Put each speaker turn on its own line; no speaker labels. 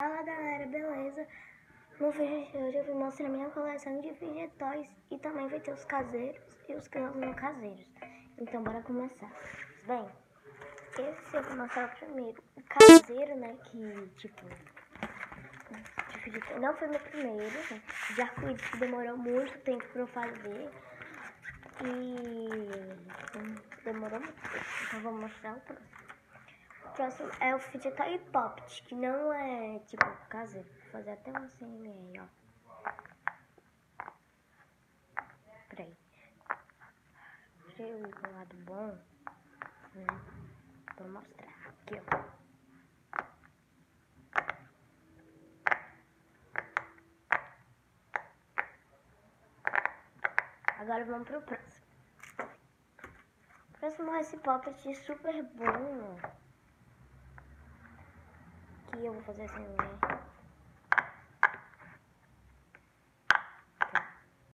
Fala galera, beleza? No vídeo de hoje eu vim mostrar minha coleção de Fidget e também vai ter os caseiros e os que não são caseiros. Então bora começar. Bem, esse eu vou mostrar primeiro. O caseiro, né, que tipo, de Fidget não foi meu primeiro, né? De arco-íris que demorou muito tempo pra eu fazer. E demorou muito tempo, então vou mostrar o próximo. O próximo é o Fidget Toy Poppet, que não é tipo caseiro. Vou fazer até uma cena aí, ó. Peraí. Deixa eu ir pro lado bom, né? Pra mostrar. Aqui, ó. Agora vamos pro próximo. O próximo é esse Poppet super bom, ó. Que eu vou fazer assim, né?